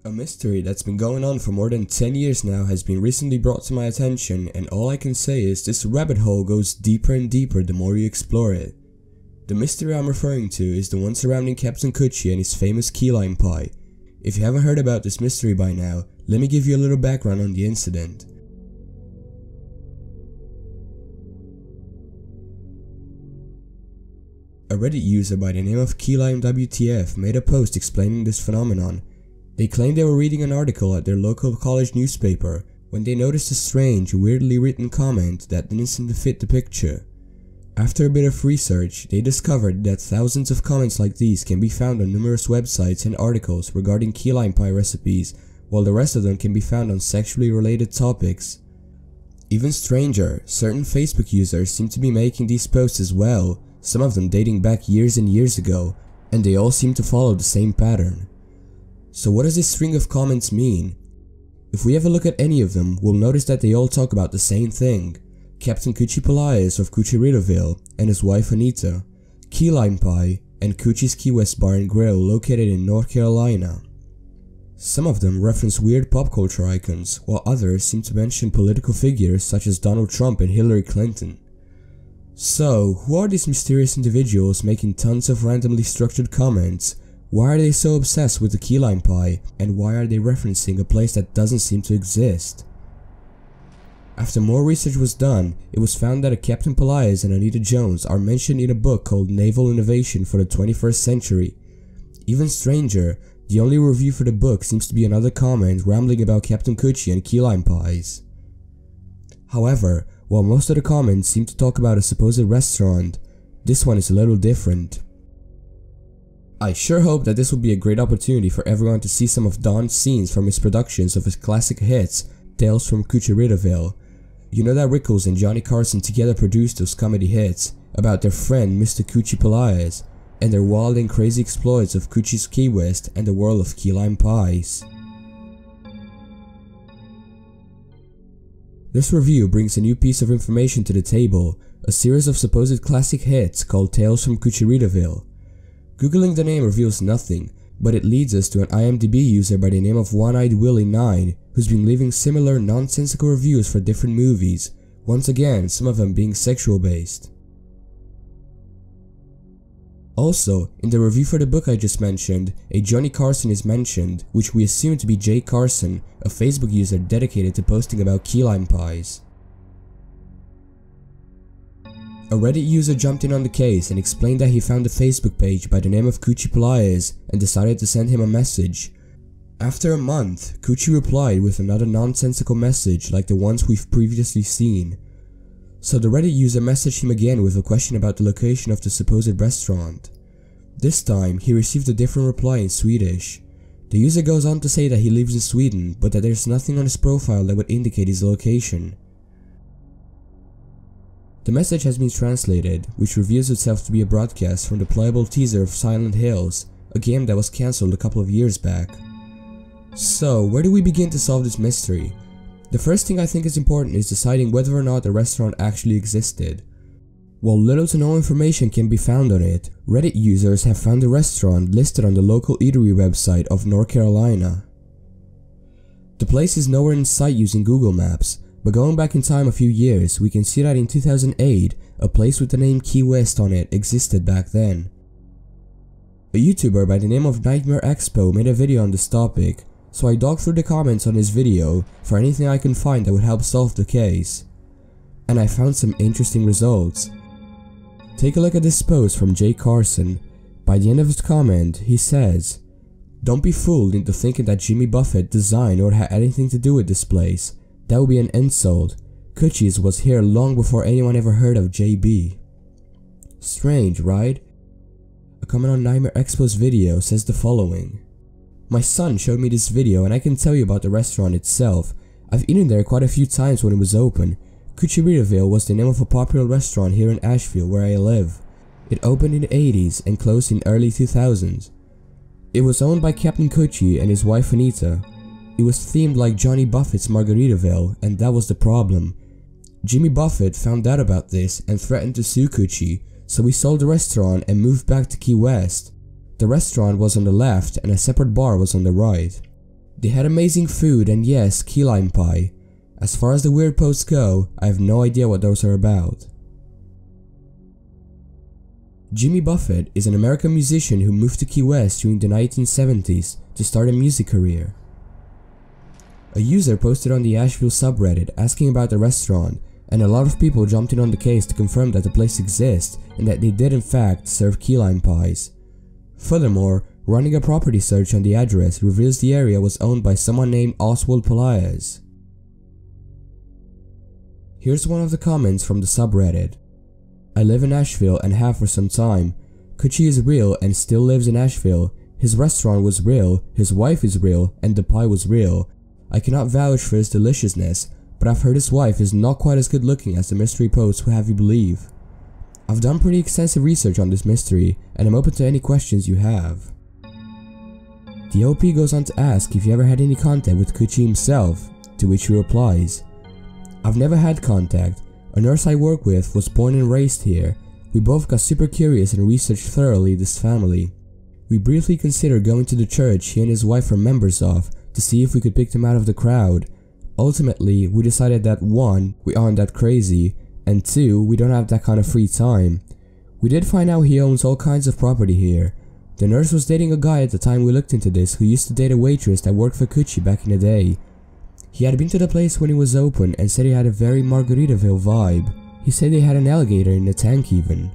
A mystery that's been going on for more than 10 years now has been recently brought to my attention, and all I can say is this rabbit hole goes deeper and deeper the more you explore it. The mystery I'm referring to is the one surrounding Captain Kutchie and his famous key lime pie. If you haven't heard about this mystery by now, let me give you a little background on the incident. A Reddit user by the name of KeyLimeWTF made a post explaining this phenomenon. They claimed they were reading an article at their local college newspaper when they noticed a strange, weirdly written comment that didn't seem to fit the picture. After a bit of research, they discovered that thousands of comments like these can be found on numerous websites and articles regarding key lime pie recipes, while the rest of them can be found on sexually related topics. Even stranger, certain Facebook users seem to be making these posts as well, some of them dating back years and years ago, and they all seem to follow the same pattern. So what does this string of comments mean? If we have a look at any of them, we'll notice that they all talk about the same thing: Captain Kutchie Pelias of Kutchie and his wife Anita, key lime pie, and Kutchie's Key West Bar and Grill located in North Carolina. Some of them reference weird pop culture icons, while others seem to mention political figures such as Donald Trump and Hillary Clinton. So, who are these mysterious individuals making tons of randomly structured comments? Why are they so obsessed with the key lime pie, and why are they referencing a place that doesn't seem to exist? After more research was done, it was found that a Captain Pelias and Anita Jones are mentioned in a book called Naval Innovation for the 21st Century. Even stranger, the only review for the book seems to be another comment rambling about Captain Kutchie and key lime pies. However, while most of the comments seem to talk about a supposed restaurant, this one is a little different. I sure hope that this will be a great opportunity for everyone to see some of Don's scenes from his productions of his classic hits, Tales from Kutchie. You know that Rickles and Johnny Carson together produced those comedy hits about their friend Mr. Kutchie Pelias and their wild and crazy exploits of Kutchie's Key West and the world of key lime pies. This review brings a new piece of information to the table, a series of supposed classic hits called Tales from Kutchie. Googling the name reveals nothing, but it leads us to an IMDb user by the name of One-Eyed Willie9, who's been leaving similar nonsensical reviews for different movies, once again some of them being sexual based. Also, in the review for the book I just mentioned, a Johnny Carson is mentioned, which we assume to be Jay Carson, a Facebook user dedicated to posting about key lime pies. A Reddit user jumped in on the case and explained that he found a Facebook page by the name of Kutchie Pelias and decided to send him a message. After a month, Kutchie replied with another nonsensical message like the ones we've previously seen. So the Reddit user messaged him again with a question about the location of the supposed restaurant. This time, he received a different reply in Swedish. The user goes on to say that he lives in Sweden, but that there's nothing on his profile that would indicate his location. The message has been translated, which reveals itself to be a broadcast from the playable teaser of Silent Hills, a game that was cancelled a couple of years back. So, where do we begin to solve this mystery? The first thing I think is important is deciding whether or not the restaurant actually existed. While little to no information can be found on it, Reddit users have found the restaurant listed on the local eatery website of North Carolina. The place is nowhere in sight using Google Maps, but going back in time a few years, we can see that in 2008, a place with the name Key West on it existed back then. A YouTuber by the name of Nightmare Expo made a video on this topic, so I dug through the comments on his video for anything I can find that would help solve the case. And I found some interesting results. Take a look at this post from Jay Carson. By the end of his comment, he says, "Don't be fooled into thinking that Jimmy Buffett designed or had anything to do with this place. That would be an insult. Kutchie's was here long before anyone ever heard of JB." Strange, right? A comment on Nightmare Expo's video says the following: "My son showed me this video and I can tell you about the restaurant itself. I've eaten there quite a few times when it was open. Kutchie was the name of a popular restaurant here in Asheville where I live. It opened in the 80s and closed in early 2000s. It was owned by Captain Kutchie and his wife Anita. It was themed like Johnny Buffett's Margaritaville, and that was the problem. Jimmy Buffett found out about this and threatened to sue Kutchie, so we sold the restaurant and moved back to Key West. The restaurant was on the left and a separate bar was on the right. They had amazing food and yes, key lime pie. As far as the weird posts go, I have no idea what those are about. Jimmy Buffett is an American musician who moved to Key West during the 1970s to start a music career. A user posted on the Asheville subreddit asking about the restaurant, and a lot of people jumped in on the case to confirm that the place exists and that they did in fact serve key lime pies. Furthermore, running a property search on the address reveals the area was owned by someone named Oswald Pelaez. Here's one of the comments from the subreddit. I live in Asheville and have for some time. Kutchie is real and still lives in Asheville. His restaurant was real, his wife is real, and the pie was real. I cannot vouch for his deliciousness, but I've heard his wife is not quite as good looking as the mystery posts would have you believe. I've done pretty extensive research on this mystery, and I'm open to any questions you have. The OP goes on to ask if he ever had any contact with Kutchie himself, to which he replies, I've never had contact. A nurse I work with was born and raised here. We both got super curious and researched thoroughly this family. We briefly considered going to the church he and his wife are members of to see if we could pick them out of the crowd. Ultimately, we decided that 1, we aren't that crazy, and 2, we don't have that kind of free time. We did find out he owns all kinds of property here. The nurse was dating a guy at the time we looked into this who used to date a waitress that worked for Kutchie back in the day. He had been to the place when it was open and said he had a very Margaritaville vibe. He said they had an alligator in the tank even.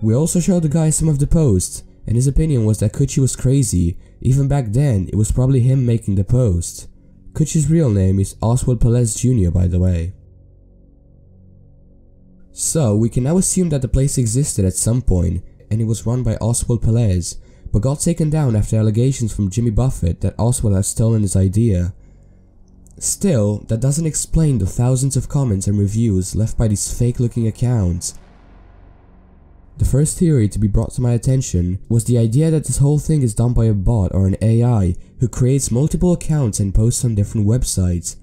We also showed the guy some of the posts, and his opinion was that Kutchie was crazy. Even back then, it was probably him making the post. Kutchie's real name is Oswald Pelaez Jr. by the way. So, we can now assume that the place existed at some point, and it was run by Oswald Pelaez, but got taken down after allegations from Jimmy Buffett that Oswald had stolen his idea. Still, that doesn't explain the thousands of comments and reviews left by these fake-looking accounts. The first theory to be brought to my attention was the idea that this whole thing is done by a bot or an AI who creates multiple accounts and posts on different websites.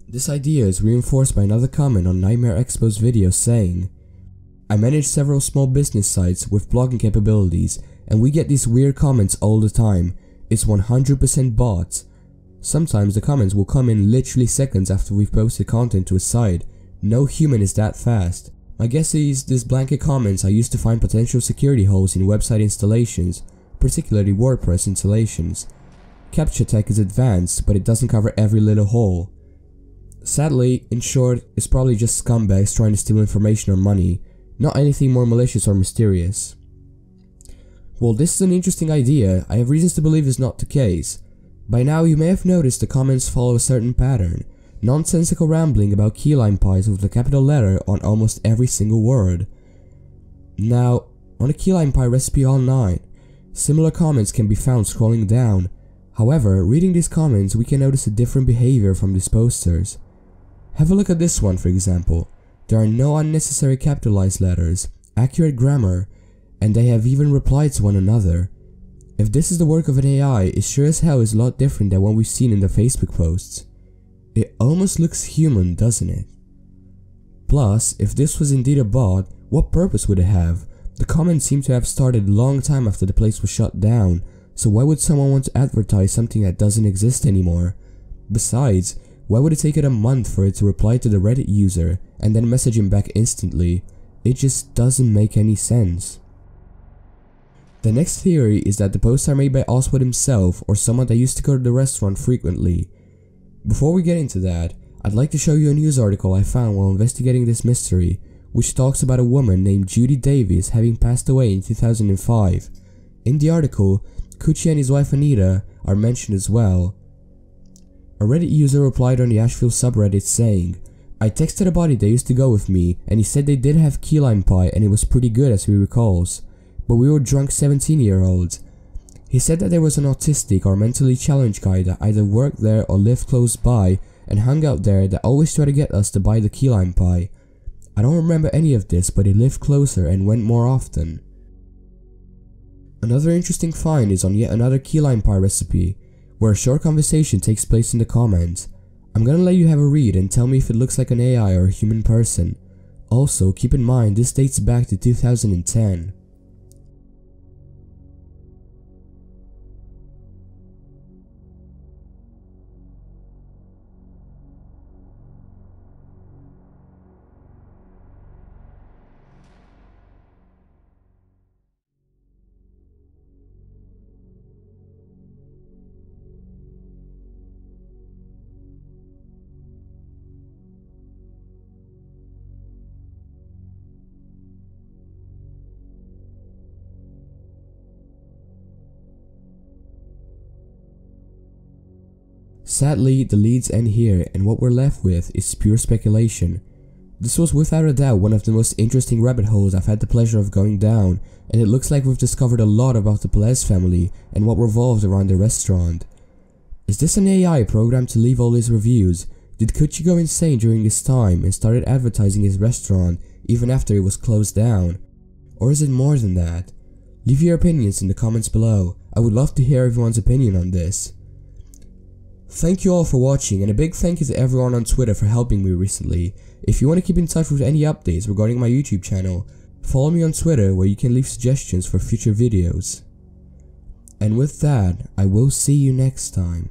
This idea is reinforced by another comment on Nightmare Expo's video saying, I manage several small business sites with blogging capabilities and we get these weird comments all the time. It's 100% bots. Sometimes the comments will come in literally seconds after we've posted content to a site. No human is that fast. My guess is these blanket comments are used to find potential security holes in website installations, particularly WordPress installations. Captcha tech is advanced, but it doesn't cover every little hole. Sadly, in short, it's probably just scumbags trying to steal information or money, not anything more malicious or mysterious. While this is an interesting idea, I have reasons to believe it's not the case. By now you may have noticed the comments follow a certain pattern, nonsensical rambling about key lime pies with a capital letter on almost every single word. Now, on a key lime pie recipe online, similar comments can be found scrolling down. However, reading these comments we can notice a different behavior from these posters. Have a look at this one for example. There are no unnecessary capitalized letters, accurate grammar, and they have even replied to one another. If this is the work of an AI, it sure as hell is a lot different than what we've seen in the Facebook posts. It almost looks human, doesn't it? Plus, if this was indeed a bot, what purpose would it have? The comments seem to have started a long time after the place was shut down, so why would someone want to advertise something that doesn't exist anymore? Besides, why would it take it a month for it to reply to the Reddit user and then message him back instantly? It just doesn't make any sense. The next theory is that the posts are made by Oswald himself or someone that used to go to the restaurant frequently. Before we get into that, I'd like to show you a news article I found while investigating this mystery, which talks about a woman named Judy Davis having passed away in 2005. In the article, Kutchie and his wife Anita are mentioned as well. A Reddit user replied on the Asheville subreddit saying, I texted a buddy that used to go with me and he said they did have key lime pie and it was pretty good as he recalls. But we were drunk 17-year-olds. He said that there was an autistic or mentally challenged guy that either worked there or lived close by and hung out there that always tried to get us to buy the key lime pie. I don't remember any of this, but he lived closer and went more often. Another interesting find is on yet another key lime pie recipe, where a short conversation takes place in the comments. I'm gonna let you have a read and tell me if it looks like an AI or a human person. Also, keep in mind this dates back to 2010. Sadly, the leads end here, and what we're left with is pure speculation. This was without a doubt one of the most interesting rabbit holes I've had the pleasure of going down, and it looks like we've discovered a lot about the Pelez family and what revolves around their restaurant. Is this an AI programmed to leave all these reviews? Did Kutchie go insane during this time and started advertising his restaurant even after it was closed down? Or is it more than that? Leave your opinions in the comments below. I would love to hear everyone's opinion on this. Thank you all for watching, and a big thank you to everyone on Twitter for helping me recently. If you want to keep in touch with any updates regarding my YouTube channel, follow me on Twitter where you can leave suggestions for future videos. And with that, I will see you next time.